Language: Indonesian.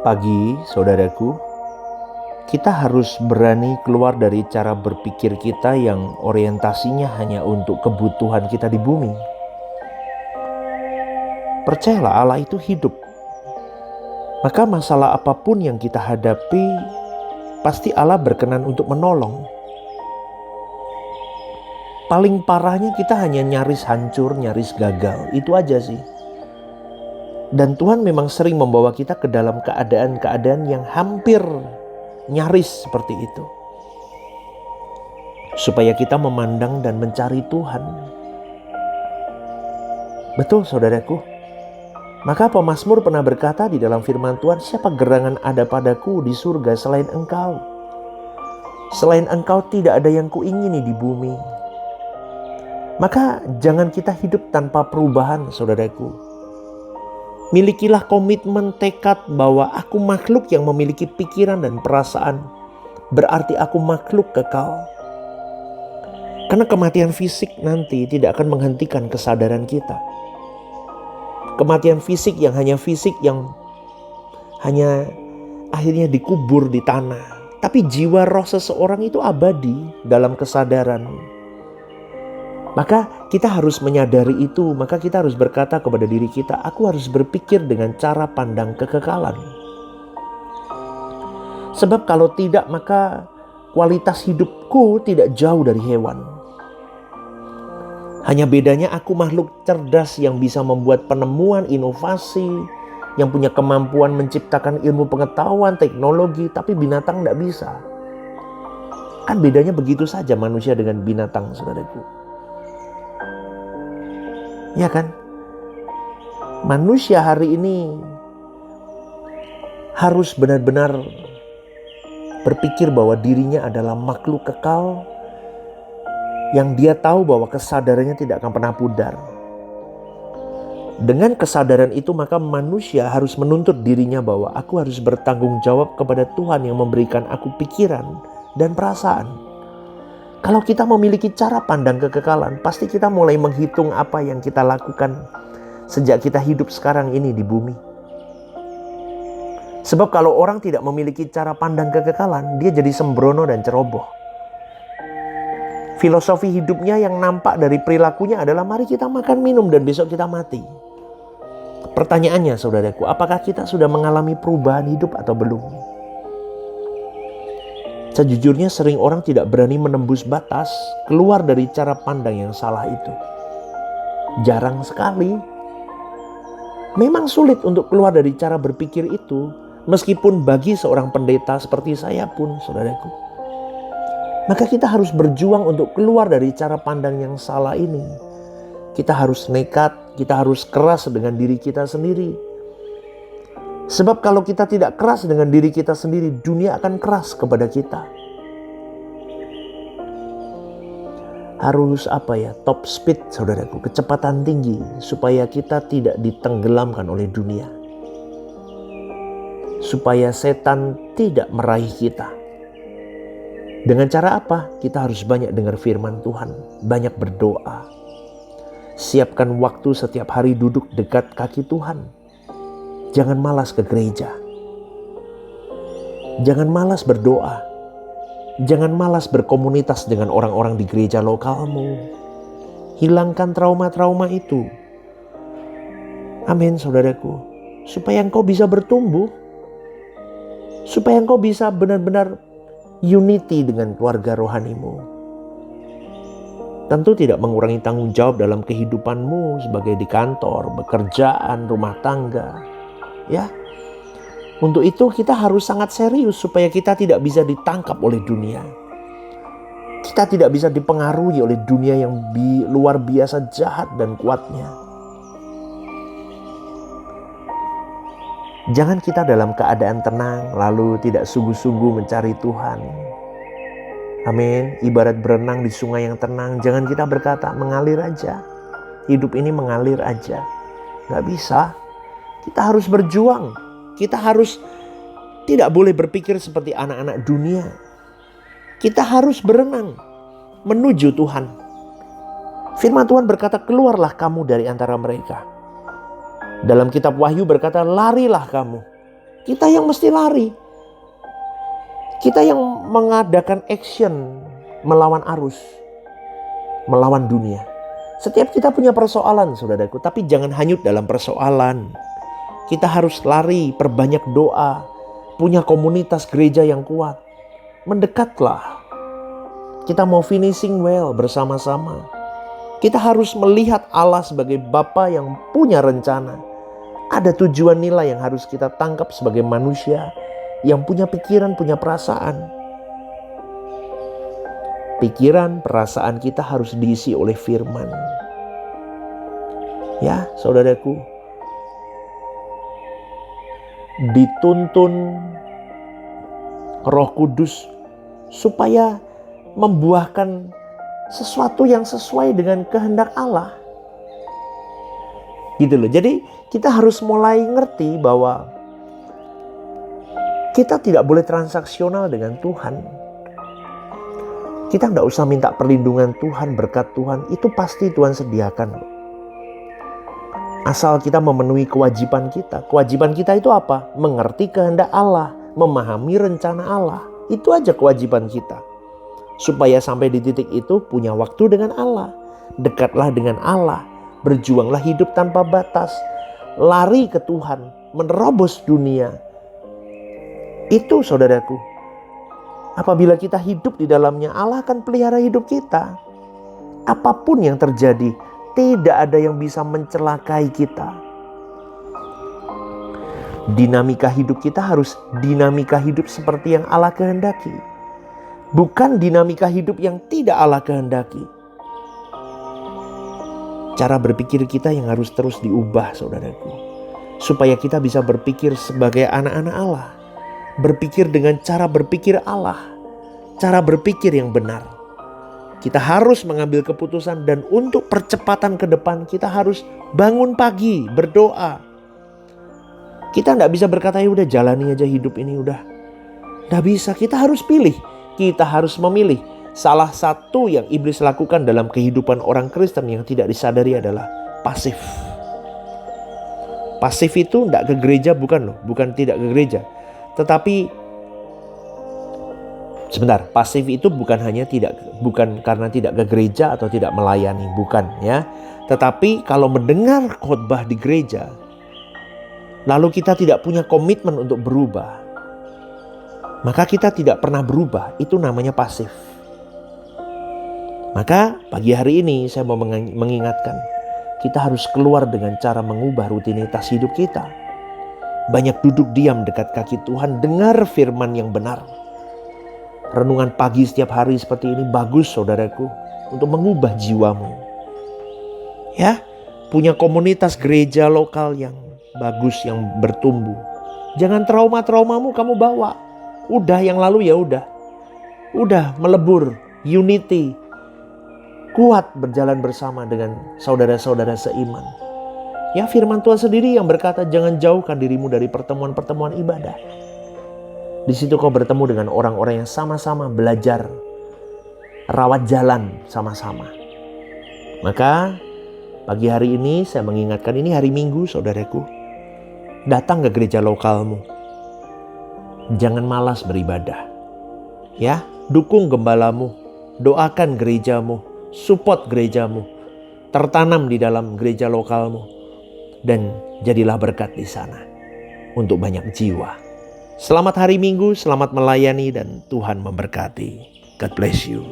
Pagi, saudaraku, kita harus berani keluar dari cara berpikir kita yang orientasinya hanya untuk kebutuhan kita di bumi. Percayalah, Allah itu hidup. Maka masalah apapun yang kita hadapi, pasti Allah berkenan untuk menolong. Paling parahnya kita hanya nyaris hancur, nyaris gagal. Itu aja sih. Dan Tuhan memang sering membawa kita ke dalam keadaan-keadaan yang hampir nyaris seperti itu, supaya kita memandang dan mencari Tuhan. Betul, saudaraku. Maka pemazmur pernah berkata di dalam firman Tuhan, siapa gerangan ada padaku di surga selain Engkau? Selain Engkau tidak ada yang kuingini di bumi. Maka jangan kita hidup tanpa perubahan, saudaraku. Milikilah komitmen tekad bahwa aku makhluk yang memiliki pikiran dan perasaan. Berarti aku makhluk kekal. Karena kematian fisik nanti tidak akan menghentikan kesadaran kita. Kematian fisik yang hanya akhirnya dikubur di tanah. Tapi jiwa roh seseorang itu abadi dalam kesadaran. Maka kita harus menyadari itu, maka kita harus berkata kepada diri kita, aku harus berpikir dengan cara pandang kekekalan. Sebab kalau tidak, maka kualitas hidupku tidak jauh dari hewan. Hanya bedanya aku makhluk cerdas yang bisa membuat penemuan, inovasi, yang punya kemampuan menciptakan ilmu pengetahuan, teknologi, tapi binatang tidak bisa. Kan bedanya begitu saja manusia dengan binatang, saudaraku. Ya kan? Manusia hari ini harus benar-benar berpikir bahwa dirinya adalah makhluk kekal yang dia tahu bahwa kesadarannya tidak akan pernah pudar. Dengan kesadaran itu maka manusia harus menuntut dirinya bahwa aku harus bertanggung jawab kepada Tuhan yang memberikan aku pikiran dan perasaan. Kalau kita memiliki cara pandang kekekalan, pasti kita mulai menghitung apa yang kita lakukan sejak kita hidup sekarang ini di bumi. Sebab kalau orang tidak memiliki cara pandang kekekalan, dia jadi sembrono dan ceroboh. Filosofi hidupnya yang nampak dari perilakunya adalah mari kita makan, minum, dan besok kita mati. Pertanyaannya, saudaraku, apakah kita sudah mengalami perubahan hidup atau belum? Sejujurnya sering orang tidak berani menembus batas keluar dari cara pandang yang salah itu. Jarang sekali. Memang sulit untuk keluar dari cara berpikir itu, meskipun bagi seorang pendeta seperti saya pun, saudaraku. Maka kita harus berjuang untuk keluar dari cara pandang yang salah ini. Kita harus nekat, kita harus keras dengan diri kita sendiri. Sebab kalau kita tidak keras dengan diri kita sendiri, dunia akan keras kepada kita. Harus top speed, saudaraku, kecepatan tinggi, supaya kita tidak ditenggelamkan oleh dunia. Supaya setan tidak meraih kita. Dengan cara apa? Kita harus banyak dengar firman Tuhan, banyak berdoa. Siapkan waktu setiap hari duduk dekat kaki Tuhan. Jangan malas ke gereja. Jangan malas berdoa. Jangan malas berkomunitas dengan orang-orang di gereja lokalmu. Hilangkan trauma-trauma itu. Amin, saudaraku. Supaya engkau bisa bertumbuh. Supaya engkau bisa benar-benar unity dengan keluarga rohanimu. Tentu tidak mengurangi tanggung jawab dalam kehidupanmu sebagai di kantor, pekerjaan, rumah tangga. Ya, untuk itu kita harus sangat serius supaya kita tidak bisa ditangkap oleh dunia. Kita tidak bisa dipengaruhi oleh dunia yang luar biasa jahat dan kuatnya. Jangan kita dalam keadaan tenang lalu tidak sungguh-sungguh mencari Tuhan. Amin. Ibarat berenang di sungai yang tenang, jangan kita berkata mengalir aja. Hidup ini mengalir aja. Gak bisa. Kita harus berjuang. Kita harus tidak boleh berpikir seperti anak-anak dunia. Kita harus berenang menuju Tuhan. Firman Tuhan berkata, keluarlah kamu dari antara mereka. Dalam kitab Wahyu berkata, larilah kamu. Kita yang mesti lari. Kita yang mengadakan action melawan arus, melawan dunia. Setiap kita punya persoalan, saudaraku, tapi jangan hanyut dalam persoalan. Kita harus lari, perbanyak doa, punya komunitas gereja yang kuat. Mendekatlah. Kita mau finishing well bersama-sama. Kita harus melihat Allah sebagai Bapa yang punya rencana. Ada tujuan nilai yang harus kita tangkap sebagai manusia yang punya pikiran, punya perasaan. Pikiran, perasaan kita harus diisi oleh firman. Ya, saudaraku, dituntun Roh Kudus supaya membuahkan sesuatu yang sesuai dengan kehendak Allah. Gitu loh. Jadi kita harus mulai ngerti bahwa kita tidak boleh transaksional dengan Tuhan. Kita nggak usah minta perlindungan Tuhan, berkat Tuhan. Itu pasti Tuhan sediakan. Asal kita memenuhi kewajiban kita. Kewajiban kita itu apa? Mengerti kehendak Allah, memahami rencana Allah. Itu aja kewajiban kita. Supaya sampai di titik itu punya waktu dengan Allah. Dekatlah dengan Allah. Berjuanglah hidup tanpa batas. Lari ke Tuhan. Menerobos dunia. Itu saudaraku. Apabila kita hidup di dalamnya, Allah akan pelihara hidup kita. Apapun yang terjadi, tidak ada yang bisa mencelakai kita. Dinamika hidup kita harus dinamika hidup seperti yang Allah kehendaki. Bukan dinamika hidup yang tidak Allah kehendaki. Cara berpikir kita yang harus terus diubah, saudaraku. Supaya kita bisa berpikir sebagai anak-anak Allah. Berpikir dengan cara berpikir Allah. Cara berpikir yang benar. Kita harus mengambil keputusan, dan untuk percepatan ke depan kita harus bangun pagi, berdoa. Kita gak bisa berkata, ya udah jalani aja hidup ini udah. Gak bisa, kita harus pilih. Kita harus memilih. Salah satu yang iblis lakukan dalam kehidupan orang Kristen yang tidak disadari adalah pasif. Pasif itu tidak ke gereja, bukan loh. Bukan tidak ke gereja. Tetapi sebentar, pasif itu bukan karena tidak ke gereja atau tidak melayani, bukan ya. Tetapi kalau mendengar khotbah di gereja, lalu kita tidak punya komitmen untuk berubah, maka kita tidak pernah berubah. Itu namanya pasif. Maka pagi hari ini saya mau mengingatkan, kita harus keluar dengan cara mengubah rutinitas hidup kita. Banyak duduk diam dekat kaki Tuhan, dengar firman yang benar. Renungan pagi setiap hari seperti ini bagus, saudaraku, untuk mengubah jiwamu. Ya, punya komunitas gereja lokal yang bagus, yang bertumbuh. Jangan trauma-traumamu kamu bawa. Udah, yang lalu ya udah. Udah melebur, unity. Kuat berjalan bersama dengan saudara-saudara seiman. Ya, firman Tuhan sendiri yang berkata, jangan jauhkan dirimu dari pertemuan-pertemuan ibadah. Di situ kau bertemu dengan orang-orang yang sama-sama belajar, rawat jalan sama-sama. Maka pagi hari ini saya mengingatkan, ini hari Minggu, saudaraku. Datang ke gereja lokalmu. Jangan malas beribadah. Ya, dukung gembalamu, doakan gerejamu, support gerejamu, tertanam di dalam gereja lokalmu, dan jadilah berkat di sana untuk banyak jiwa. Selamat hari Minggu, selamat melayani, dan Tuhan memberkati. God bless you.